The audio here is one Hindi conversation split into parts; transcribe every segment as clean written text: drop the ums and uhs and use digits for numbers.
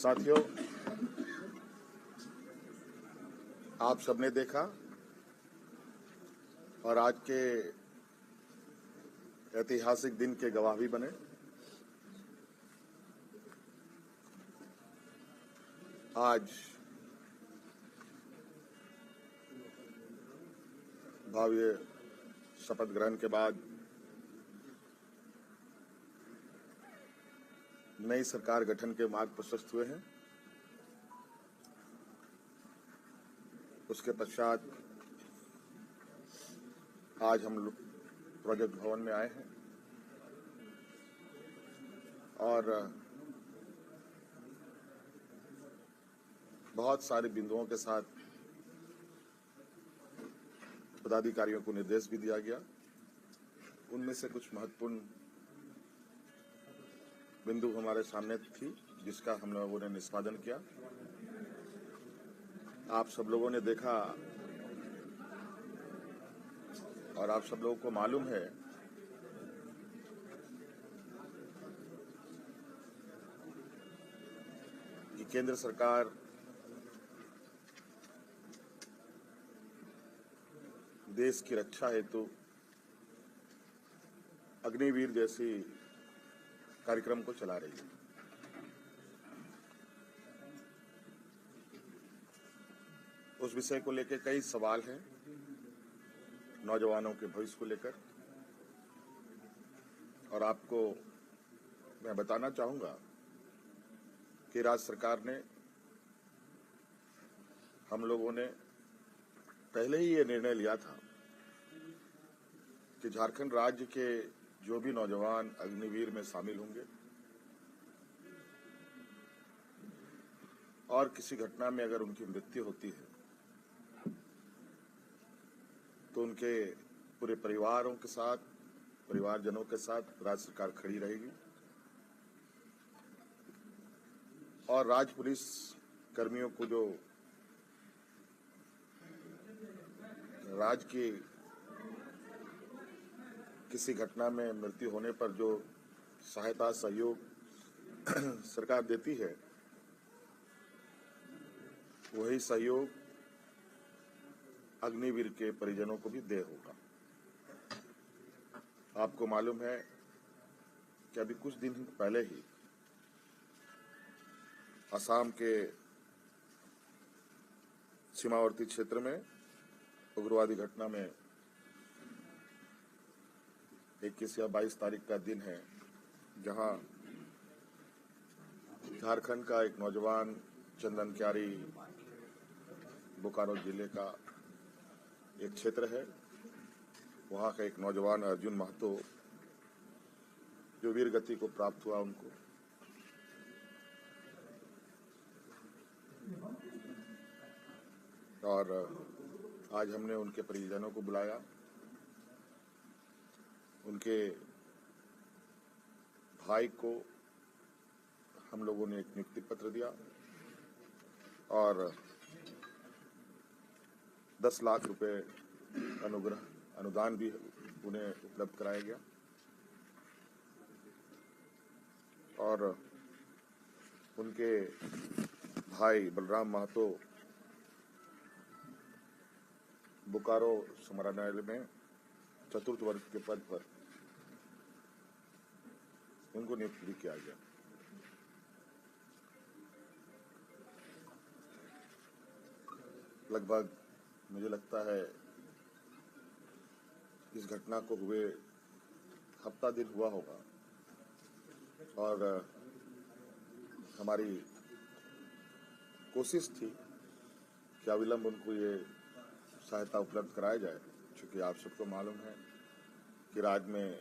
साथियों, आप सबने देखा और आज के ऐतिहासिक दिन के गवाह भी बने। आज भव्य शपथ ग्रहण के बाद नई सरकार गठन के मार्ग प्रशस्त हुए हैं। उसके पश्चात आज हम लोग प्रोजेक्ट भवन में आए हैं और बहुत सारे बिंदुओं के साथ पदाधिकारियों को निर्देश भी दिया गया। उनमें से कुछ महत्वपूर्ण बिंदु हमारे सामने थी जिसका हम लोगों ने निष्पादन किया। आप सब लोगों ने देखा और आप सब लोगों को मालूम है कि केंद्र सरकार देश की रक्षा हेतु अग्निवीर जैसी कार्यक्रम को चला रही है। उस विषय को लेकर कई सवाल हैं, नौजवानों के भविष्य को लेकर, और आपको मैं बताना चाहूंगा कि राज्य सरकार ने, हम लोगों ने पहले ही ये निर्णय लिया था कि झारखंड राज्य के जो भी नौजवान अग्निवीर में शामिल होंगे और किसी घटना में अगर उनकी मृत्यु होती है तो उनके पूरे परिवारजनों के साथ राज्य सरकार खड़ी रहेगी और राज्य पुलिस कर्मियों को जो राज्य की किसी घटना में मृत्यु होने पर जो सहायता सहयोग सरकार देती है, वही सहयोग अग्निवीर के परिजनों को भी दे होगा। आपको मालूम है कि अभी कुछ दिन पहले ही असम के सीमावर्ती क्षेत्र में उग्रवादी घटना में 21 या 22 तारीख का दिन है, जहां झारखंड का एक नौजवान चंदन क्यारी, बोकारो जिले का एक क्षेत्र है, वहां का एक नौजवान अर्जुन महतो जो वीर गति को प्राप्त हुआ, उनको और आज हमने उनके परिजनों को बुलाया। उनके भाई को हम लोगों ने एक नियुक्ति पत्र दिया और 10 लाख रुपए अनुदान भी उन्हें उपलब्ध कराया गया और उनके भाई बलराम महतो बोकारो समाहरणालय में चतुर्थ वर्ग के पद पर उनको नियुक्त भी किया गया। लगभग मुझे लगता है इस घटना को हुए हफ्ता दिन हुआ होगा और हमारी कोशिश थी कि अविलंब उनको ये सहायता उपलब्ध कराया जाए, क्योंकि आप सबको मालूम है कि राज्य में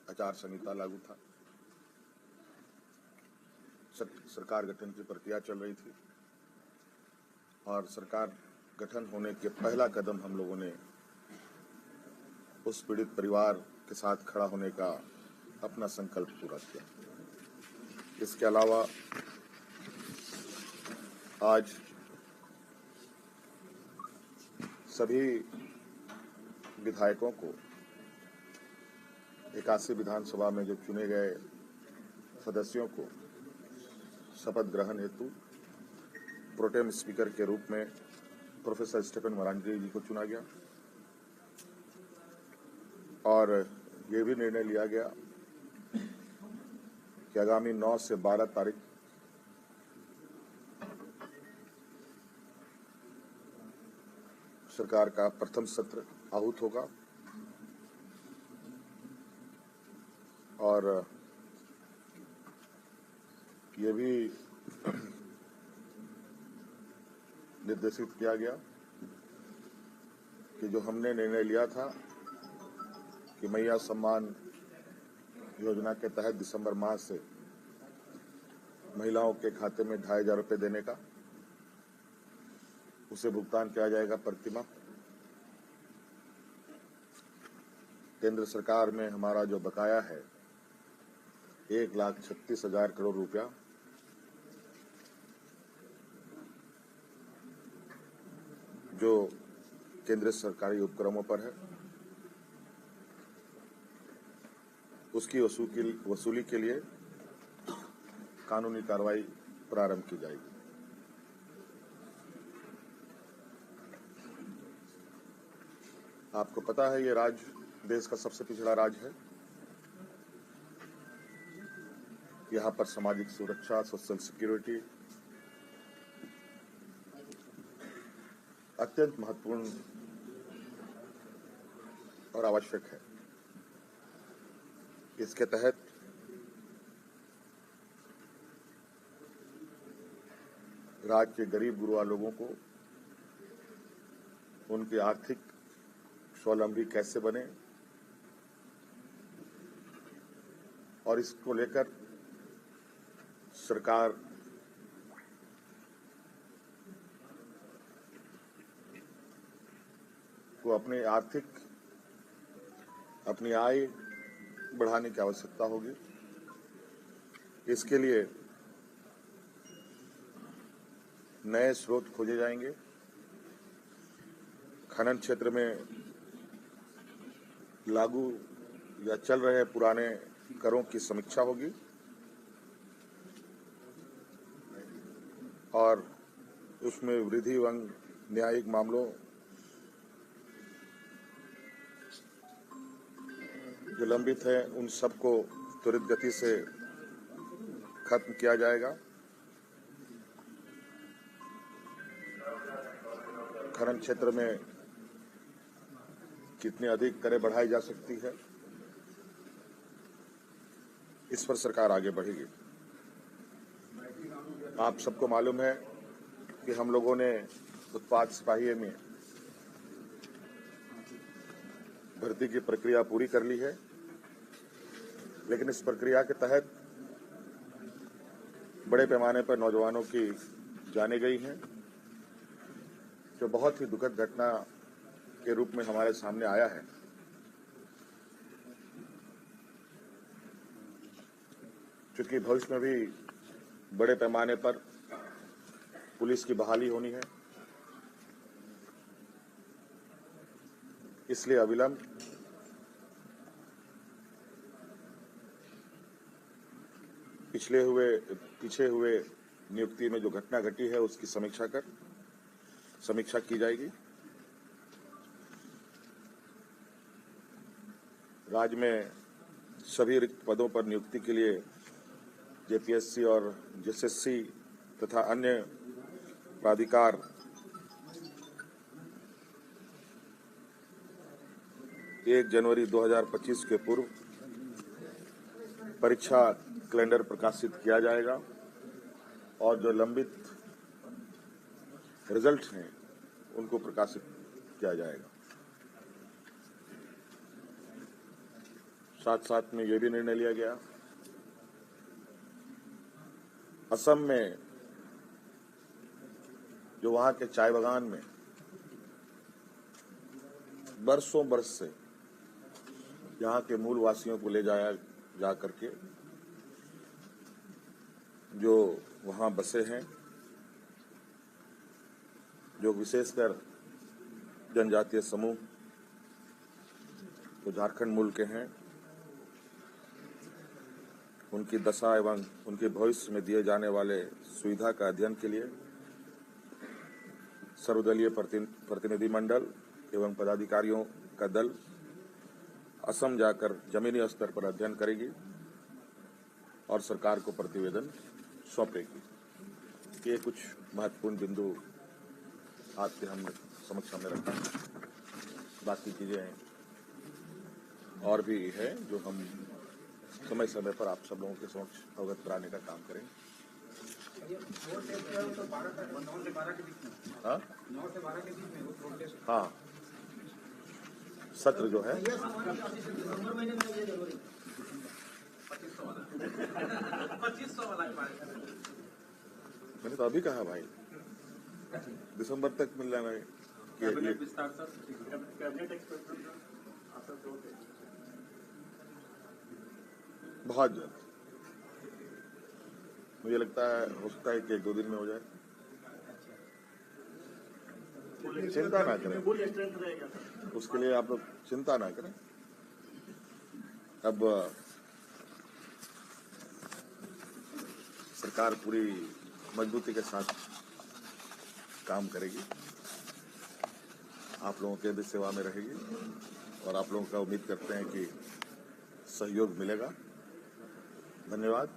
आचार संहिता लागू था, सरकार गठन की प्रक्रिया चल रही थी और सरकार गठन होने के पहला कदम हम लोगों ने उस पीड़ित परिवार के साथ खड़ा होने का अपना संकल्प पूरा किया। इसके अलावा आज सभी विधायकों को 81 विधानसभा में जो चुने गए सदस्यों को शपथ ग्रहण हेतु प्रोटेम स्पीकर के रूप में प्रोफेसर स्टीफन मरांडी जी को चुना गया और ये भी निर्णय लिया गया कि आगामी 9 से 12 तारीख सरकार का प्रथम सत्र आहूत होगा और ये भी निर्देशित किया गया कि जो हमने निर्णय लिया था कि मैया सम्मान योजना के तहत दिसंबर माह से महिलाओं के खाते में 2,500 रुपये देने का, उसे भुगतान किया जाएगा प्रतिमाह। केंद्र सरकार में हमारा जो बकाया है 1,36,000 करोड़ रुपया, जो केंद्रीय सरकारी उपक्रमों पर है, उसकी वसूली के लिए कानूनी कार्रवाई प्रारंभ की जाएगी। आपको पता है ये राज्य देश का सबसे पिछड़ा राज्य है। यहाँ पर सामाजिक सुरक्षा, सोशल सिक्योरिटी अत्यंत महत्वपूर्ण और आवश्यक है। इसके तहत राज्य के गरीब गुरुआ लोगों को उनकी आर्थिक स्वावलंबी कैसे बने और इसको लेकर सरकार को अपनी आय बढ़ाने की आवश्यकता होगी। इसके लिए नए स्रोत खोजे जाएंगे। खनन क्षेत्र में लागू या चल रहे पुराने करों की समीक्षा होगी और उसमें वृद्धि एवं न्यायिक मामलों जो लंबित है उन सबको त्वरित गति से खत्म किया जाएगा। खनन क्षेत्र में कितनी अधिक करें बढ़ाई जा सकती है, इस पर सरकार आगे बढ़ेगी। आप सबको मालूम है कि हम लोगों ने उत्पाद सिपाही में भर्ती की प्रक्रिया पूरी कर ली है, लेकिन इस प्रक्रिया के तहत बड़े पैमाने पर नौजवानों की जाने गई हैं, जो बहुत ही दुखद घटना के रूप में हमारे सामने आया है। क्योंकि भविष्य में भी बड़े पैमाने पर पुलिस की बहाली होनी है, इसलिए अविलंब पीछे हुए नियुक्ति में जो घटना घटी है उसकी समीक्षा की जाएगी। राज्य में सभी रिक्त पदों पर नियुक्ति के लिए जेपीएससी और जेएसएससी तथा अन्य प्राधिकार 1 जनवरी 2025 के पूर्व परीक्षा कैलेंडर प्रकाशित किया जाएगा और जो लंबित रिजल्ट हैं उनको प्रकाशित किया जाएगा। साथ साथ में ये भी निर्णय लिया गया, असम में जो वहां के चाय बागान में बरसों बरस से यहाँ के मूल वासियों को ले जाया जा करके जो वहाँ बसे हैं, जो विशेषकर जनजातीय समूह जो झारखंड मूल के हैं, उनकी दशा एवं उनके भविष्य में दिए जाने वाले सुविधा का अध्ययन के लिए सर्वदलीय प्रतिनिधिमंडल एवं पदाधिकारियों का दल असम जाकर जमीनी स्तर पर अध्ययन करेगी और सरकार को प्रतिवेदन सौंपेगी। ये कुछ महत्वपूर्ण बिंदु आपके हमने समक्ष हमने रखा। बाकी चीजें और भी है जो हम समय समय पर आप सब लोगों के समक्ष अवगत कराने का काम करेंगे। हाँ हाँ, सत्र जो है मैंने तो अभी कहा भाई, दिसंबर तक मिल जाना है। बहुत जल्द मुझे लगता है, हो सकता है कि 1-2 दिन में हो जाए। चिंता ना करें, उसके लिए आप लोग चिंता ना करें। अब सरकार पूरी मजबूती के साथ काम करेगी, आप लोगों के भी सेवा में रहेगी और आप लोगों का उम्मीद करते हैं कि सहयोग मिलेगा। धन्यवाद।